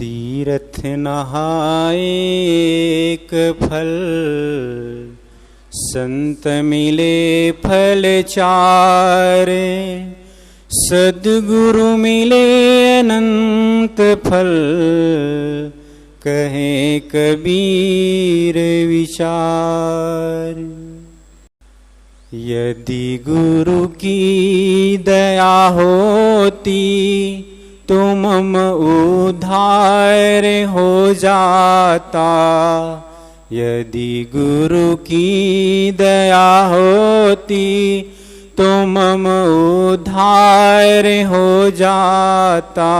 तीर्थ नहाए एक फल, संत मिले फल चारे। सद्गुरु मिले अनंत फल, कहे कबीर विचार। यदि गुरु की दया होती तो मम उद्धार हो जाता। यदि गुरु की दया होती तो मम उद्धार हो जाता।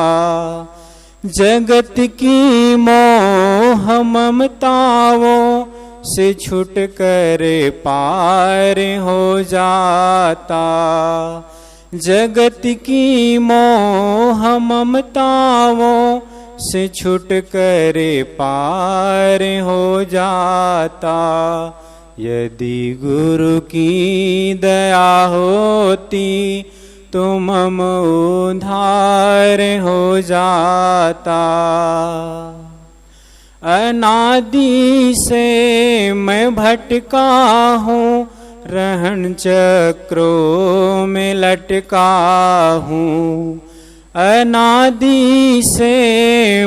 जगत की मोह ममताओं से छूट कर पार हो जाता। जगत की मोह ममताओं से छूट कर पार हो जाता। यदि गुरु की दया होती तो मम उद्धार हो जाता। अनादि से मैं भटका हूँ, रहन चक्रों में लटका हूँ। अनादि से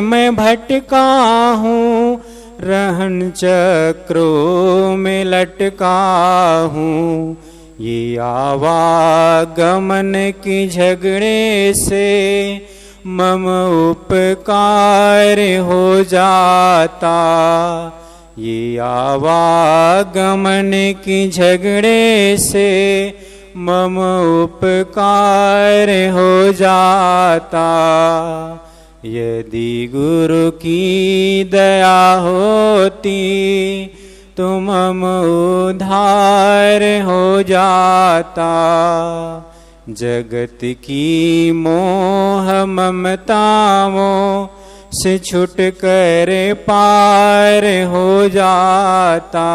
मैं भटका हूँ, रहन चक्रों में लटका हूँ। ये आवागमन की झगड़े से मम उपकार हो जाता। ये आवागमन की झगड़े से मम उपकार हो जाता। यदि गुरु की दया होती तो मम उद्धार हो जाता। जगत की मोह ममताओं से छूट कर पार हो जाता।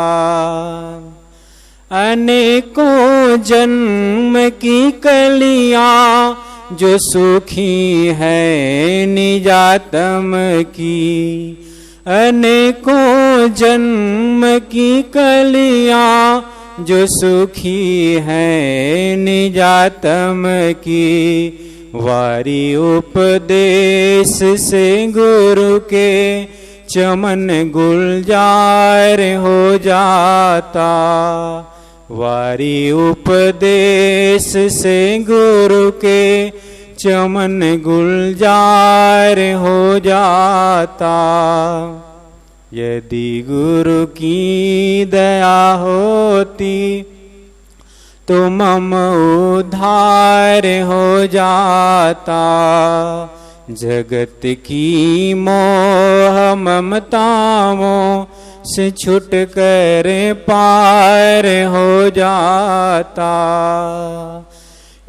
अनेकों जन्म की कलियां जो सूखी है निजातम की। अनेकों जन्म की कलियां जो सूखी है निजातम की। वारी उपदेश से गुरु के चमन गुलजार हो जाता। वारी उपदेश से गुरु के चमन गुलजार हो जाता। यदि गुरु की दया होती तो मम उद्धार हो जाता। जगत की मोह ममताओं से छूट कर पार हो जाता।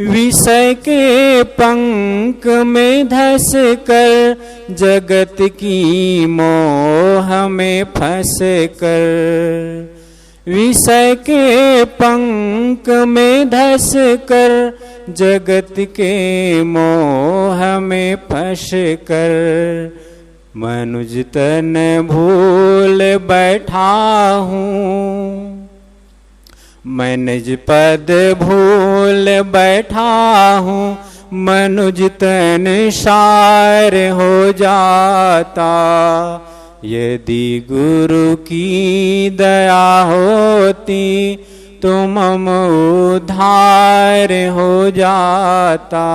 विषय के पंख में धस कर जगत की मोह में फंस कर। विषय के पंख में धस कर जगत के मोह में फंस कर। मनुज तन भूल बैठा हूँ, मनुज पद भूल बैठा हूँ। मनुज तन सार हो जाता। यदि गुरु की दया होती तो मम उद्धार हो जाता।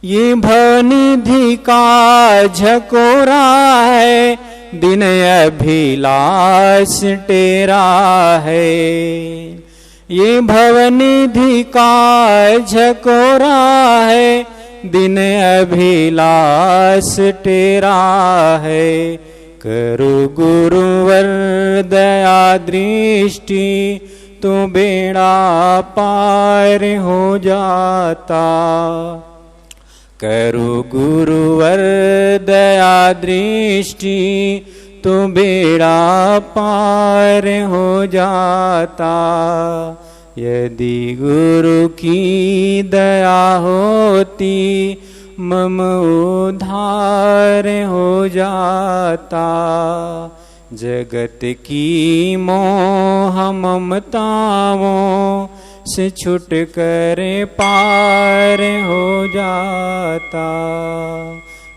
ये भवनिधि का झकोरा है, दिन अभिलाष टेरा है। ये भवनिधि का झकोरा है, दिन अभिलाष टेरा है। करु गुरुवर दया दृष्टि तो बेड़ा पार हो जाता। करु गुरुवर दया दृष्टि तो बेड़ा पार हो जाता। यदि गुरु की दया होती मम उद्धार हो जाता। जगत की मोह ममताओं से छुट कर पार हो जाता।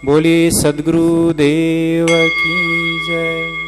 बोलिए सद्गुरु देव की जय।